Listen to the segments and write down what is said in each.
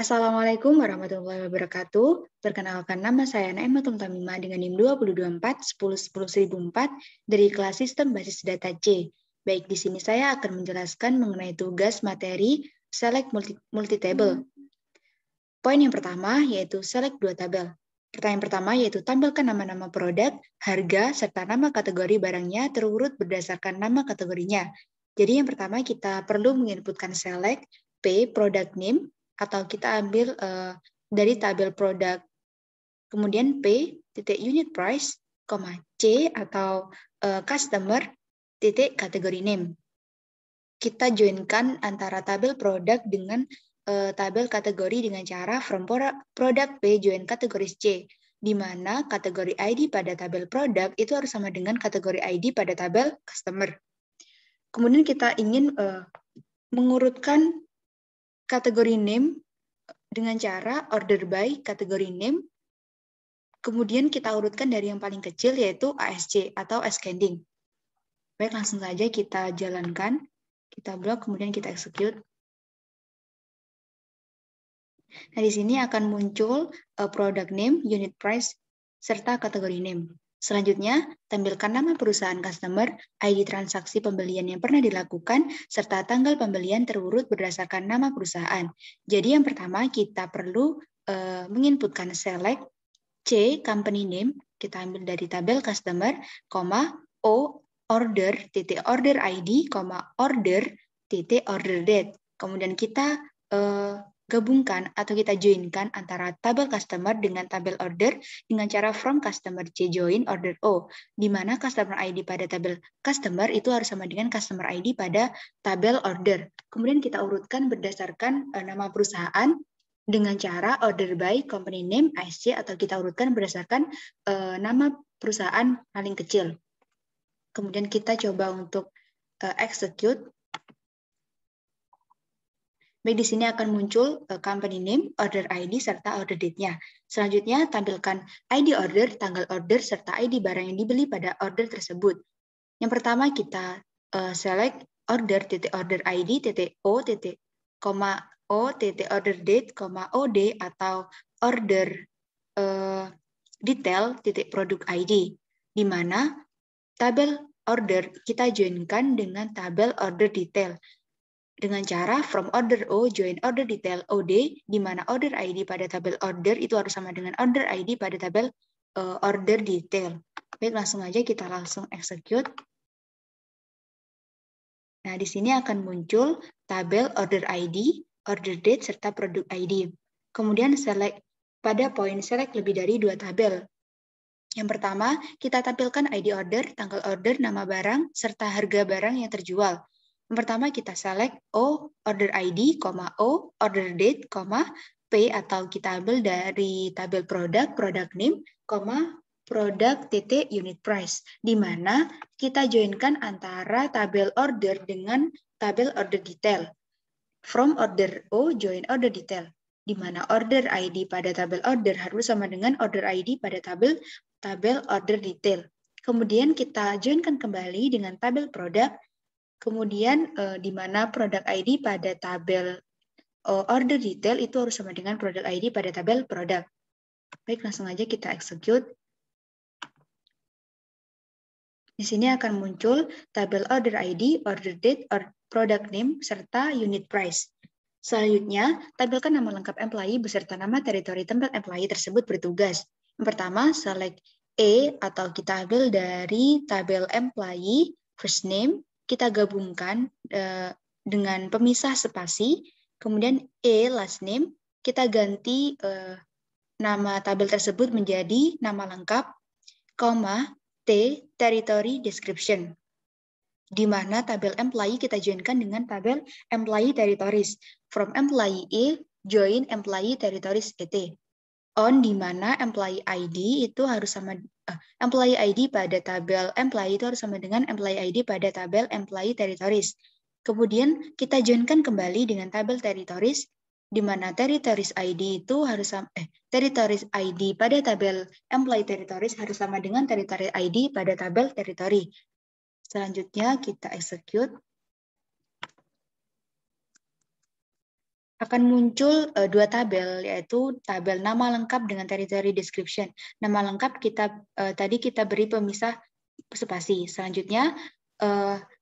Assalamualaikum warahmatullahi wabarakatuh. Perkenalkan, nama saya Naima Tumtamima dengan NIM 224-10-10-1004 dari kelas Sistem Basis Data C. Baik, di sini saya akan menjelaskan mengenai tugas materi Select Multitable. Poin yang pertama yaitu Select dua tabel. Pertanyaan pertama yaitu tampilkan nama-nama produk, harga, serta nama kategori barangnya terurut berdasarkan nama kategorinya. Jadi yang pertama kita perlu menginputkan Select P Product Name, atau kita ambil dari tabel produk, kemudian P titik unit price, C atau customer titik kategori name. Kita joinkan antara tabel produk dengan tabel kategori dengan cara from product P join kategori C, di mana kategori ID pada tabel produk itu harus sama dengan kategori ID pada tabel customer. Kemudian kita ingin mengurutkan kategori name dengan cara order by kategori name, kemudian kita urutkan dari yang paling kecil yaitu ASC atau ascending. Baik, langsung saja kita jalankan, kita blok, kemudian kita execute. Nah, di sini akan muncul product name, unit price, serta kategori name. Selanjutnya, tampilkan nama perusahaan customer, ID transaksi pembelian yang pernah dilakukan, serta tanggal pembelian terurut berdasarkan nama perusahaan. Jadi yang pertama kita perlu menginputkan select C company name, kita ambil dari tabel customer, O order titik order ID, order titik order date. Kemudian kita gabungkan atau kita joinkan antara tabel customer dengan tabel order dengan cara from customer C join order O, di mana customer ID pada tabel customer itu harus sama dengan customer ID pada tabel order. Kemudian kita urutkan berdasarkan nama perusahaan dengan cara order by company name ASC, atau kita urutkan berdasarkan nama perusahaan paling kecil. Kemudian kita coba untuk execute. Baik, di sini akan muncul company name, order ID, serta order date-nya. Selanjutnya, tampilkan ID order, tanggal order, serta ID barang yang dibeli pada order tersebut. Yang pertama, kita select order titik order ID titik O titik O titik order date, OD, atau order detail titik produk ID, di mana tabel order kita joinkan dengan tabel order detail dengan cara from order O join order detail OD, di mana order ID pada tabel order itu harus sama dengan order ID pada tabel order detail. Baik, langsung aja kita langsung execute. Nah, di sini akan muncul tabel order ID, order date, serta produk ID. Kemudian select pada poin select lebih dari 2 tabel. Yang pertama, kita tampilkan ID order, tanggal order, nama barang, serta harga barang yang terjual. Yang pertama kita select O order ID, O order date, P atau kita ambil dari tabel produk, product name, produk titik unit price, di mana kita joinkan antara tabel order dengan tabel order detail. From order O join order detail, di mana order ID pada tabel order harus sama dengan order ID pada tabel order detail. Kemudian kita joinkan kembali dengan tabel produk, kemudian di mana produk ID pada tabel order detail itu harus sama dengan produk ID pada tabel produk. Baik, langsung aja kita execute. Di sini akan muncul tabel order ID, order date, product name, serta unit price. Selanjutnya, tampilkan nama lengkap employee beserta nama teritori tempat employee tersebut bertugas. Yang pertama, select E atau kita ambil dari tabel employee, first name, kita gabungkan dengan pemisah spasi, kemudian E last name, kita ganti nama tabel tersebut menjadi nama lengkap, T territory description, di mana tabel employee kita joinkan dengan tabel employee territories. From employee E join employee territories ET. On, di mana employee ID itu harus sama employee ID pada tabel employee itu harus sama dengan employee ID pada tabel employee territories. Kemudian kita joinkan kembali dengan tabel territories, di mana territories ID itu harus territories ID pada tabel employee territories harus sama dengan territory ID pada tabel territory. Selanjutnya kita execute. akan muncul dua tabel, yaitu tabel nama lengkap dengan territory description. Nama lengkap tadi kita beri pemisah spasi. Selanjutnya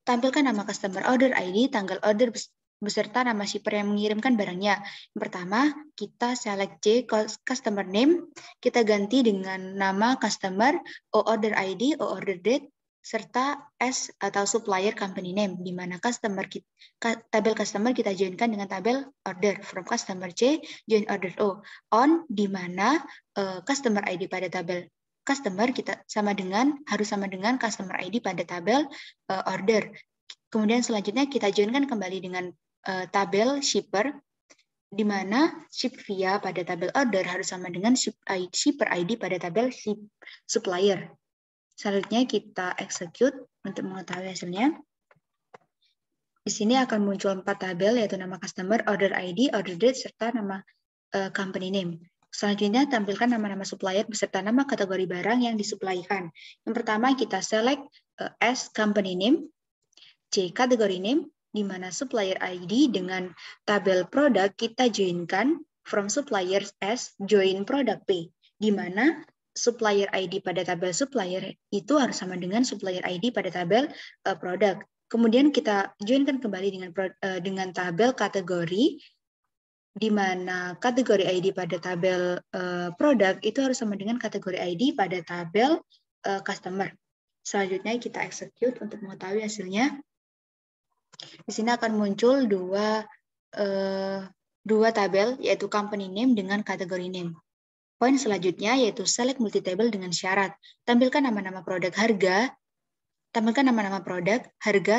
tampilkan nama customer order ID, tanggal order beserta nama shipper yang mengirimkan barangnya. Yang pertama, kita select C customer name, kita ganti dengan nama customer, O order ID, O order date, serta S atau supplier company name, di mana tabel customer kita joinkan dengan tabel order. From customer C, join order O. On, di mana customer ID pada tabel customer kita harus sama dengan customer ID pada tabel order. Kemudian selanjutnya kita joinkan kembali dengan tabel shipper, di mana ship via pada tabel order harus sama dengan shipper ID pada tabel supplier. Selanjutnya kita execute untuk mengetahui hasilnya. Di sini akan muncul 4 tabel, yaitu nama customer, order ID, order date, serta nama company name. Selanjutnya tampilkan nama-nama supplier beserta nama kategori barang yang disuplaikan. Yang pertama kita select S company name, C kategori name, di mana supplier ID dengan tabel produk kita joinkan from supplier S join product P, di mana supplier ID pada tabel supplier itu harus sama dengan supplier ID pada tabel produk. Kemudian kita joinkan kembali dengan tabel kategori, di mana kategori ID pada tabel produk itu harus sama dengan kategori ID pada tabel customer. Selanjutnya kita execute untuk mengetahui hasilnya. Di sini akan muncul dua tabel, yaitu company name dengan kategori name. Poin selanjutnya yaitu select multi-table dengan syarat. Tampilkan nama-nama produk harga,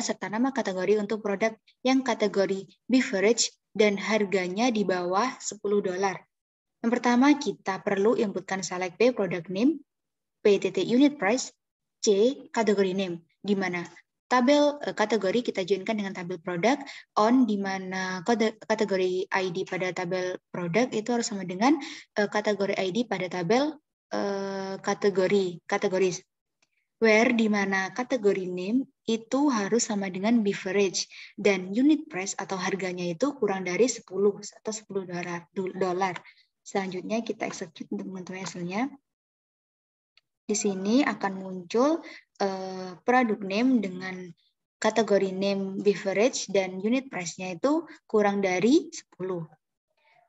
serta nama kategori untuk produk yang kategori beverage dan harganya di bawah $10. Yang pertama, kita perlu inputkan select P product name, P unit price, C kategori name, di mana tabel kategori kita joinkan dengan tabel produk, on di mana kategori ID pada tabel produk itu harus sama dengan kategori ID pada tabel kategoris. Where di mana kategori name itu harus sama dengan beverage dan unit price atau harganya itu kurang dari 10 atau $10. Selanjutnya kita execute untuk mengetahui hasilnya. Di sini akan muncul product name dengan kategori name beverage dan unit price-nya itu kurang dari 10.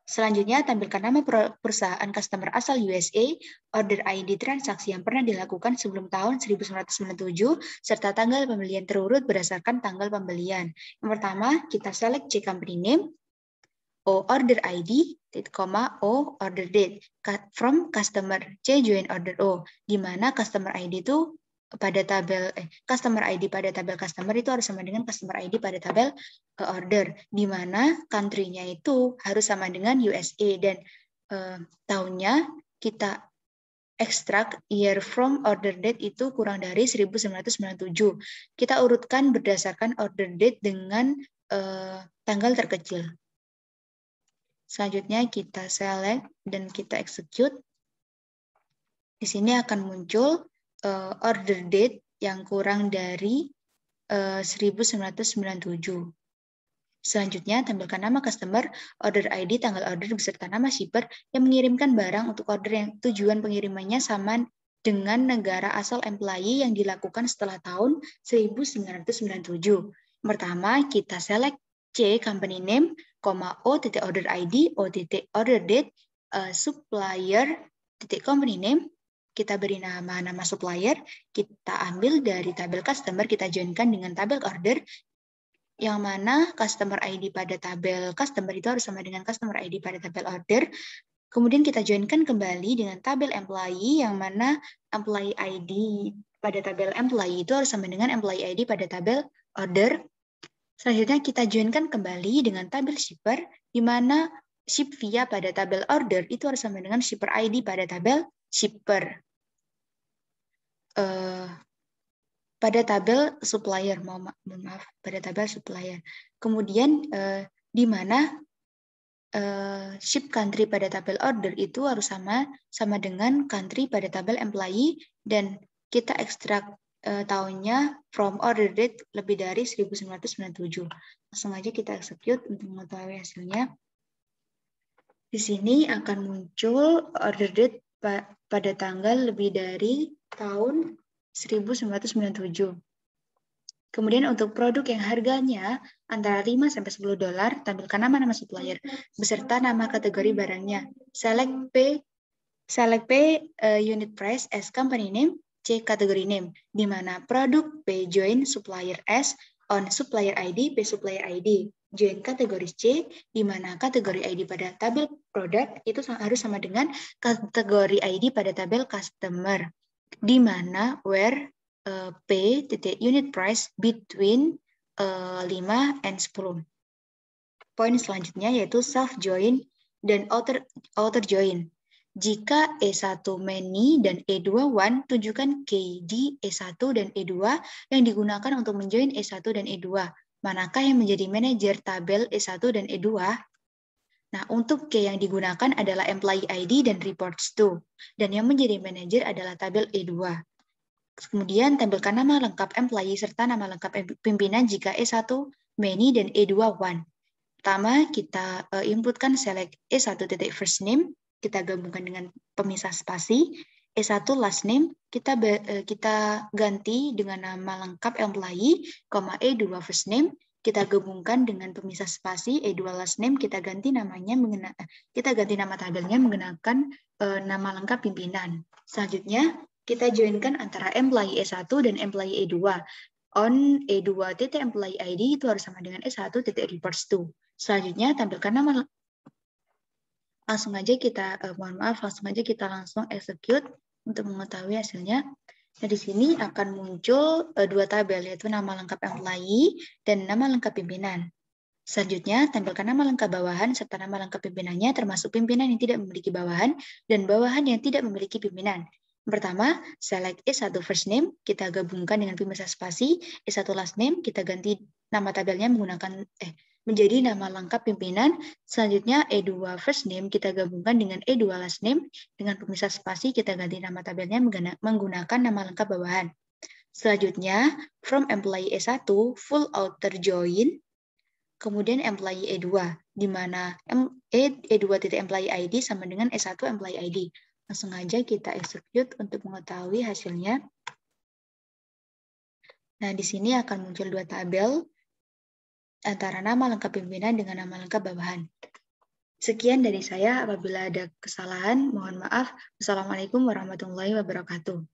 Selanjutnya, tampilkan nama perusahaan customer asal USA, order ID transaksi yang pernah dilakukan sebelum tahun 1997, serta tanggal pembelian terurut berdasarkan tanggal pembelian. Yang pertama, kita select C company name, O order ID, O order date, from customer C join order O, di mana customer ID itu pada tabel customer ID pada tabel customer itu harus sama dengan customer ID pada tabel order, di mana country-nya itu harus sama dengan USA dan tahunnya kita ekstrak year from order date itu kurang dari 1997. Kita urutkan berdasarkan order date dengan tanggal terkecil. Selanjutnya kita select dan kita execute. Di sini akan muncul order date yang kurang dari 1997. Selanjutnya, tampilkan nama customer, order ID, tanggal order, beserta nama shipper yang mengirimkan barang untuk order yang tujuan pengirimannya sama dengan negara asal employee yang dilakukan setelah tahun 1997. Pertama, kita select C company name, O order ID, O order date, supplier, company name, kita beri nama supplier, kita ambil dari tabel customer, kita joinkan dengan tabel order, yang mana customer ID pada tabel customer itu harus sama dengan customer ID pada tabel order. Kemudian kita joinkan kembali dengan tabel employee, yang mana employee ID pada tabel employee itu harus sama dengan employee ID pada tabel order. Selanjutnya kita joinkan kembali dengan tabel shipper, di mana ship via pada tabel order itu harus sama dengan shipper ID pada tabel shipper. Pada tabel supplier, maaf, pada tabel supplier. Kemudian di mana ship country pada tabel order itu harus sama dengan country pada tabel employee, dan kita ekstrak tahunnya from order date lebih dari 1997. Langsung aja kita execute untuk mengetahui hasilnya. Di sini akan muncul order date pada tanggal lebih dari tahun 1997. Kemudian untuk produk yang harganya antara 5 sampai $10, tampilkan nama-nama supplier beserta nama kategori barangnya. Select P unit price as company name, C kategori name, di mana produk P join supplier S on supplier ID, P supplier ID. Join kategori C, di mana kategori ID pada tabel produk itu harus sama dengan kategori ID pada tabel customer, di mana where P titik unit price between 5 and 10. Poin selanjutnya yaitu self join dan outer join. Jika E1 many dan E2 one, tunjukkan KD E1 dan E2 yang digunakan untuk menjoin E1 dan E2. Manakah yang menjadi manajer tabel E1 dan E2? Nah, untuk K yang digunakan adalah employee ID dan reports to. Dan yang menjadi manajer adalah tabel E2. Kemudian tampilkan nama lengkap employee serta nama lengkap pimpinan jika E1 many dan E2 one. Pertama, kita inputkan select E1 titik first name, kita gabungkan dengan pemisah spasi. E1 last name, kita ganti dengan nama lengkap employee, E2 first name, kita gabungkan dengan pemisah spasi. E2 last name, kita ganti nama tabelnya menggunakan nama lengkap pimpinan. Selanjutnya, kita joinkan antara employee E1 dan employee E2. On E2 titik employee ID itu harus sama dengan E1 titik reports to. Selanjutnya tampilkan nama. Langsung aja kita langsung execute untuk mengetahui hasilnya. Nah, di sini akan muncul dua tabel, yaitu nama lengkap employee dan nama lengkap pimpinan. Selanjutnya, tampilkan nama lengkap bawahan serta nama lengkap pimpinannya, termasuk pimpinan yang tidak memiliki bawahan dan bawahan yang tidak memiliki pimpinan. Pertama, select E1 first name, kita gabungkan dengan pemisah spasi. E1 last name, kita ganti nama tabelnya menjadi nama lengkap pimpinan. Selanjutnya, E2 first name, kita gabungkan dengan E2 last name. Dengan pemisah spasi, kita ganti nama tabelnya menggunakan nama lengkap bawahan. Selanjutnya, from employee E1, full outer join, kemudian employee E2, di mana E2 titik employee ID sama dengan E1 employee ID. Langsung aja kita execute untuk mengetahui hasilnya. Nah, di sini akan muncul dua tabel antara nama lengkap pimpinan dengan nama lengkap bawahan. Sekian dari saya, apabila ada kesalahan, mohon maaf. Wassalamualaikum warahmatullahi wabarakatuh.